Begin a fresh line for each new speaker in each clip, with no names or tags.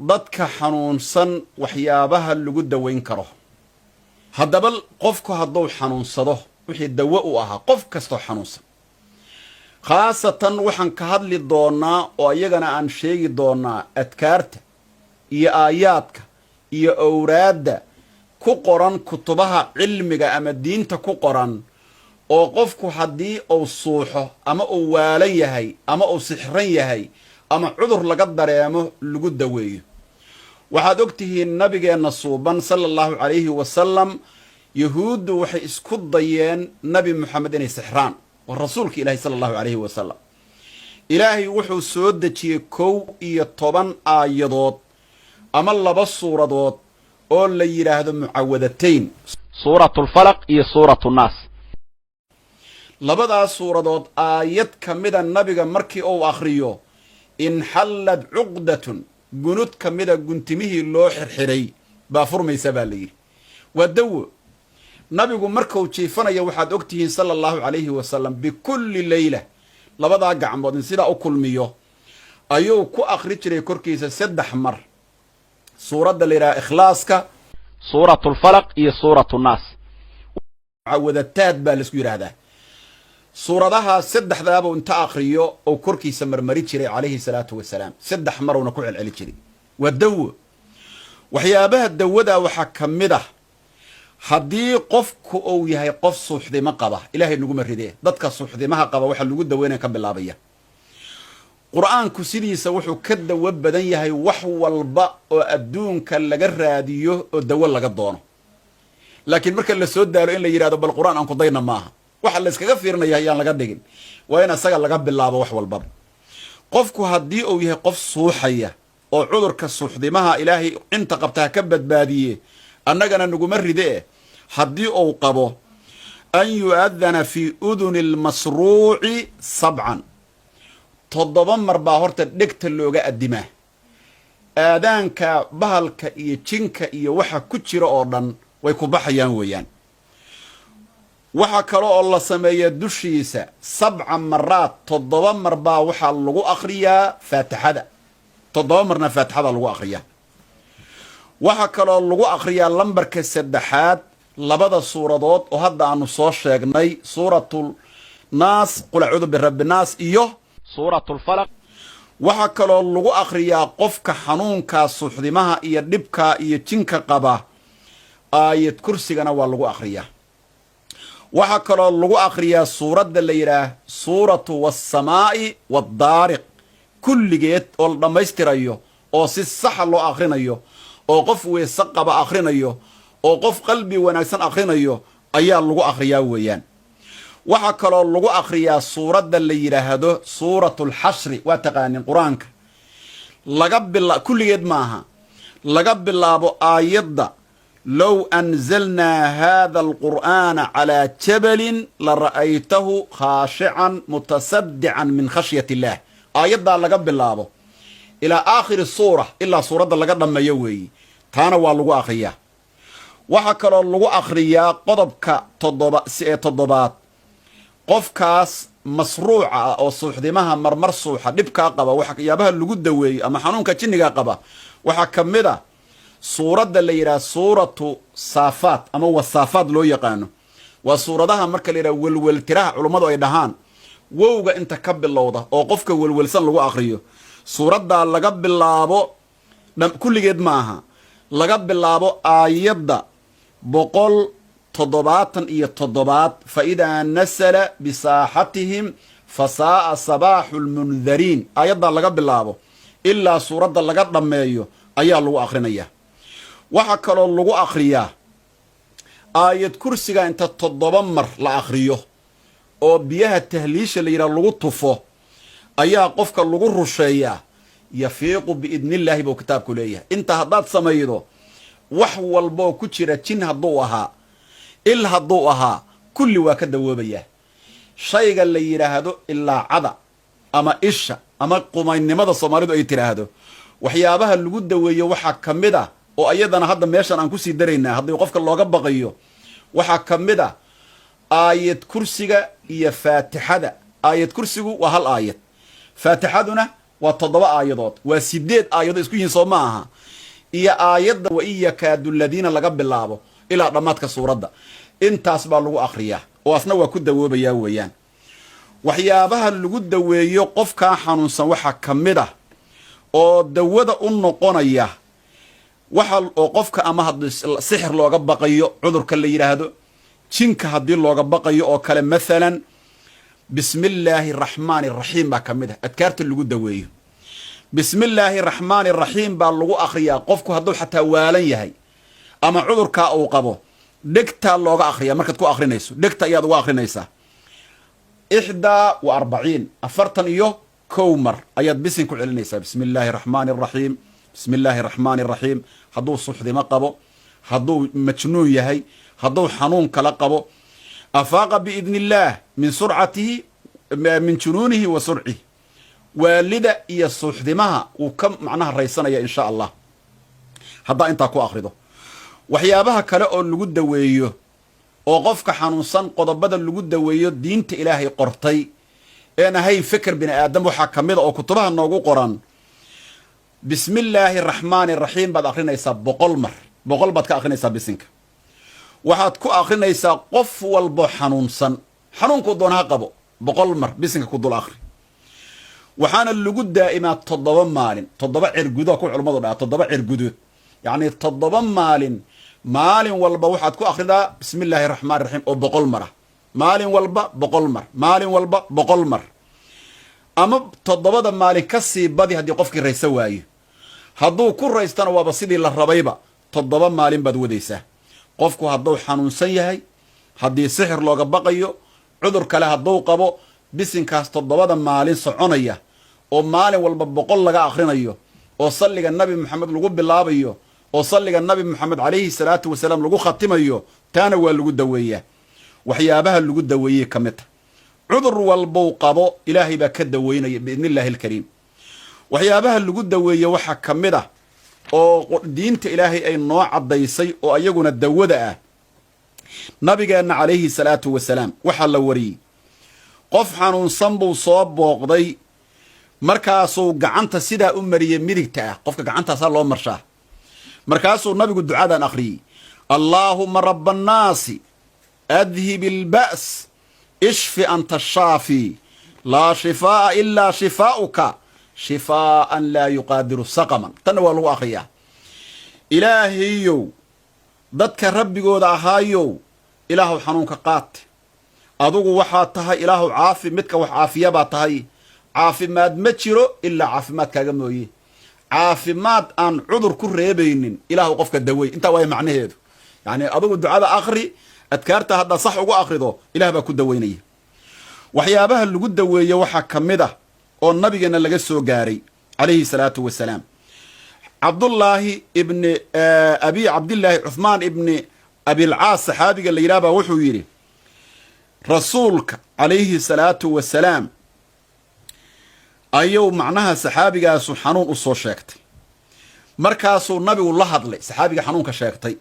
dadka xanuunsan waxyaabaha lagu daweyn karo. haddaba qofku hadduu xanuunsado wixii dawo u ahaa qof kastoo xanuunsan, khaasatan waxaan ka hadli doonaa oo iyagana aan sheegi doonaa adkaarta iyo aayaadka iyo awraadda ku qoran kutubaha cilmiga ama diinta ku qoran oo qofku haddii uu suuxo ama uu waalan yahay ama uu sixran yahay ama cudur laga dareemo lagu daweeyo. waxaad ogtihiin nabigeenna suuban sala allahu calayhi wasalam yahuuddu waxay isku dayeen nabi moxamed inay sixraan waa rasuulka ilaahi sala allahu calayhi wasalam. ilaahay wuxuu soo dejiyey 11 aayadood ama 2 suuradood oo la yidhaahdo mucawadatayn, suuratulfalaq iyo suuratunaas. labadaas suuradood aayad ka mida nabiga markii uu akhriyo inxallad cuqdatun, gunud ka mida guntimihii loo xirxiray baa furmaysa baa la yidhi. waa dawo. nabigu markuu jiifanaya waxaad ogtihiin sala allahu calayhi wasalam bikulli leyla labadaa gacmood in sidaa u kulmiyo ayuu ku akhri jiray korkiisa 3 mar suuradda la yidhaha ikhlaaska, suuratulfalaq iyo suuratunaas. mucawadataad baa laisku yidhaahdaa. suuradaha 3daabuu inta akhriyo oo korkiisa marmari jiray calayhi salaatu wasalaam 3 maruna ku celceli jiray. waa dawo. waxyaabaha dawadaa waxaa ka mid ah haddii qofku uu yahay qof suuxdimo qaba, ilaahay naguma ridee, dadka suuxdimaha qaba waxa lagu daweynaya ka bilaabaya. qur'aanku sidiisa wuxuu ka dawo badan yahay wax walba oo adduunka laga raadiyo oo dawo laga doono. laakiin marka la soo daalo in la yidhahdo bal qur'aan aan ku dayna maaha, waxa la iskaga fiirinaya ayaan laga dhigin, waa in asaga laga bilaabo wax walbaba. qofku haddii uu yahay qof suuxaya oo cudurka suuxdimaha ilaahay inta qabtaa ka badbaadiye annagana naguma ridee, haddii uu qabo an yu'adana fii uduni lmasruuci 7 7 mar baa horta dhegta looga addimaa. aadaanka bahalka iyo jinka iyo waxa ku jira oo dhan way ku baxayaan weeyaan. waxaa kale oo la sameeya dushiisa 7 maraad 7 mar baa waxaa lagu akhriyaa faatixada, 7 marna faatixada lagu akhriyaa. waxaa kaloo lagu akhriyaa lambarka 3aad 2 suuradood oo hadda aanu soo sheegnay, suuratulnaas qul acuudu birabinaas iyo suuratulfalaq. waxaa kaloo lagu akhriyaa qofka xanuunkaa suuxdimaha iyo dhibkaa iyo jinka qaba aayad kursigana waa lagu akhriyaa. waxaa kaloo lagu akhriyaa suuradda la yidhaah suuratu wassamaa'i waddaariq, kulligeed oo la dhammaystirayo oo si saxa loo akhrinayo oo qof weese qaba akhrinayo oo qof qalbi wanaagsan akhrinayo ayaa lagu akhriyaa weeyaan. waxaa kaloo lagu akhriyaa suuradda la yidhaahdo suuratulxashri, waa taqaanin qur-aanka kulligeed maaha, laga bilaabo aayadda low anzalnaa haada alqur'aana calaa jabalin la ra'aytahu khaashican mutasaddican min khashyat illaah. aayaddaa laga bilaabo ilaa aakhiri suura ilaa suuradda laga dhammeeyo weeyi, taana waa lagu akhriyaa. waxaa kaloo lagu akhriyaa qodobka 7aad qofkaas masruuca ah oo suuxdimaha marmar suuxa dhibkaa qaba, waxyaabaha lagu daweeyo ama xanuunka jinniga qaba waxaa ka mid a suuradda la yidhaha suuratu saafaad ama wasaafaad loo yaqaano. waa suuradaha marka la yidhaha welweltiraha culummadu ay dhahaan wowga inta ka bilowda oo qofka welwelsan lagu akhriyo. suuraddaa laga bilaabo kulligeed maaha, laga bilaabo aayadda 177 faidaa nasala bisaaxatihim fasaa'a sabaaxu lmundariin, aayaddaa laga bilaabo ilaa suuradda laga dhammeeyo ayaa lagu akhrinayaa. waxaa kaloo lagu akhriyaa aayad kursiga inta 7 mar la akhriyo oo biyaha tahliisha la yidhaha lagu tufo ayaa qofka lagu rusheeyaa, yafiiqu biidnillaahi buu kitaabku leeyahay. inta haddaad samaydo wax walboo ku jira jin hadduu ahaa, il hadduu ahaa, kulli waa ka dawoobayaa. shayga la yidhaahdo ilaacada ama isha ama qumaynimada soomaalidu ay tidhaahdo waxyaabaha lagu daweeyo waxaa ka mid ah oo ayadana hadda meeshan aan kusii daraynaa haddii qofka looga baqayo. waxaa ka mid ah aayad kursiga iyo faatixada. aayad kursigu waa 1 aayad, faatixaduna وتضبع آيضات وسيدات آيضات اسكوين صوماها إيا آيضا وإيا كادوا الذين لقب الله إلى رماتك الصورة دا انت أصبع لغو أخرياه وأصنوا كد وبيا ويان وحيابها اللغو دويو قفكا حانونسا وحا كمده oo dawada u noqonaya waxa oo qofka ama had sixir looga baqayo cudurka la yiraahdo jinka hadii looga baqayo oo kale midalan bismillaahir rahmaanir rahiim ba kamida adkaarta lagu daweeyo bismillaahir rahmaanir rahiim ba lagu akhriyaa qofku haduu xataa waalan yahay ama cudurka uu qabo dhigta looga akhriyaa markaad ku akhrinayso dhigta ayaad uga akhrinaysaa 41 afartan iyo كومر أياد بسن كل علنيسا بسم الله الرحمن الرحيم بسم الله الرحمن الرحيم هدو صحدي مقبو هدو مجنون يهي هدو حنون كلقبو أفاق بإذن الله من سرعته من جنونه وسرعه والدة إيا الصحدي مها وكم معناها الرئيسانة يا إن شاء الله هدا انتا كو أخرده وحيابها كلاؤ اللقود دويو وقفك حنوصان قضبدا اللقود دويو دينت إلهي قرطي أنا هاي فكر بني آدم وحكمده أو كتبها النوغو قرآن بسم الله الرحمن الرحيم بعد آخرين يساب بقول بعد كآخرين يساب بسنك وحد كو آخرين يساب قف والبو حنون صن حنون كدونها قبو بقول بسنك كدول آخر وحان اللقود دائما تضبا مالين تضبا عرقودو كو علماء دونها تضبا عرقودو يعني تضبا مالين والبو وحد كو آخرين بسم الله الرحمن الرحيم أو بقول maalin walba boqol mar ama todobada maalin ka sii badi haddii qofkii raysa waayo hadduu ku raystana waaba sidii la rabayba todoba maalin baad wadaysaa qofku hadduu xanuunsan yahay haddii sixir looga baqayo cudur kale hadduu qabo bisinkaas todobada maalin soconaya oo maalin walba 100 laga akhrinayo oo salliga nabi maxamed lagu bilaabayo oo salliga nabi maxamed calayhi salaatu wasalaam lagu khatimayo taana waa lagu daweeyaa waxyaabaha lagu daweeyay kamida cudur walbo qabo ilaahay ba ka daweynaya biidnillaahi alkariim waxyaabaha lagu daweeyay waxa kamida oo diinta ilaahay ay noo cadaysay oo ayaguna dawada ah nabigeena calayhi salaatu wasalaam waxa la wariyay qof xanuunsan buu soo booqday markaasuu gacanta sidaa u mariyay midigta ah qofka gacantaasa loo marshaa markaasuu nabigu ducadan akhriyay allaahumma rabban naasi أذهب البأس اشف أنت الشافي لا شفاء إلا شفاؤك شفاء لا يقادر سقما تنوى الواقية إلهيو ضدك ربي قود أهايو إلهو حنونك قات أدوغ وحاتها إلهو عافي متك وحافية باتهاي عافي ماد متشرو إلا عافي ماد كاقموي عافي ماد أن عذر كريبين إلهو قفك الدوي انت واي معنى هيدو يعني أدوغ الدعاء آخري adkaarta hadda sax ugu akhrido ilaah baa ku daweynaya waxyaabaha lagu daweeyo waxa kamida oo nabigeena laga soo gaaray calayhi salaatu wasalaam abdullaahi ibn abdullaahi uthmaan ibn abi al-aas saxaabiga la yiraahdo wuxuu yiri rasuulka calayhi salaatu wasalaam ayuu macnaha saxaabigaas xanuun u soo sheegtay markaasuu nabigu la hadlay saxaabiga xanuunka sheegtay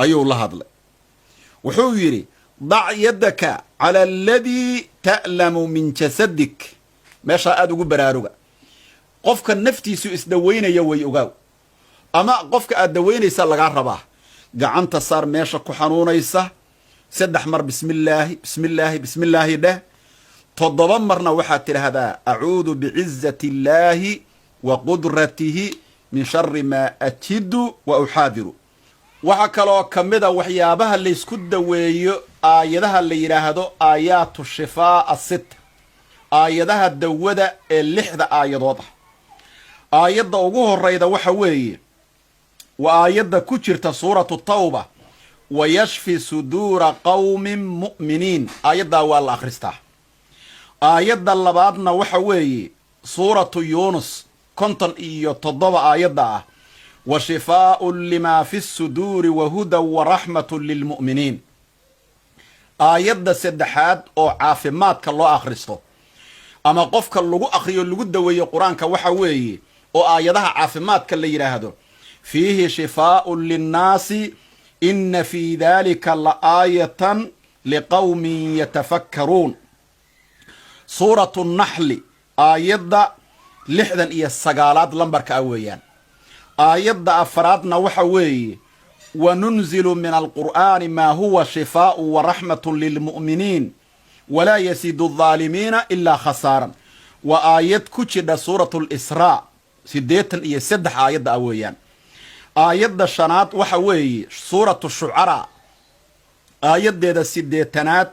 ayuu la hadlay wuxuu yiri ضع يدك على الذي تألم من جسدك meesha aad ugu baraaruga qofka naftiisu isdaweynaya way ogaw ama qofka aad daweynaysa laga rabaa gacanta saar meesha ku xanuunaysa saddex mar bismillah dah todoba marna waxa tiraahdaa a'uudu bi'izzati llahi wa qudratihi min sharri ma ajidu wa uhaadiru waxa kaloo kamida waxyaabaha la isku daweeyo aayadaha la yiraahdo aayaatu shifaa as-sitt aayadaha dawada ee 6 aayadood aayada ugu horeyda waxa weeye waa aayada ku jirta suuratu tawba wa yashfi suduura qawmin mu'miniin aayada waa la akhristaa aayada labaadna waxa weeye suuratu yunus 57 aayada ah وشفاء لما في الصدور وهدى ورحمة للمؤمنين آيات سدحات أو عافمات كالله أخرسته أما قفك اللغو أخريو اللغو دوي قرآن كوحوي أو آياتها عافمات كالله يراهدو فيه شفاء للناس إن في ذلك لآية لقوم يتفكرون سورة النحل آيات لحدن إيا السقالات لمبرك أويان آيات أفرادنا وحوي وننزل من القرآن ما هو شفاء ورحمة للمؤمنين ولا يزيد الظالمين إلا خسارا وآيات كتشد سورة الإسراء سديتا إيا سدح آيات أويان آيات الشنات وحوي سورة الشعراء آيات ديدا سديتنات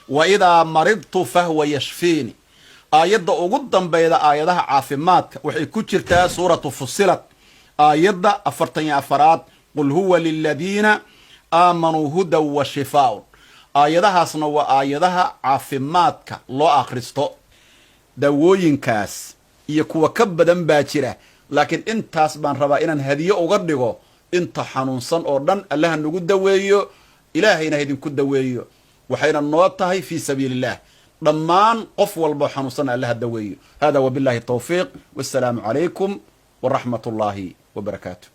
وإذا مرضت فهو يشفيني آيات أغدا بيدا آياتها عافمات وحي كتشرتا سورة فصلت آيات أفرتني أفراد قل هو للذين آمنوا هدى وشفاء آياتها سنو آياتها عافماتك لو آخرستو دawooyin kaas iyo kuwa ka badan baa jira laakiin intaas baan rabaa inaan hadiyo uga dhigo inta xanuunsan oo dhan Allah nagu daweeyo ilaahayna idinku daweeyo waxayna noo tahay fi sabiilillah dhammaan qof walba xanuunsan Allah daweeyo hada wabillahi tawfiiq wassalamu alaykum wa rahmatullahi wa barakatuh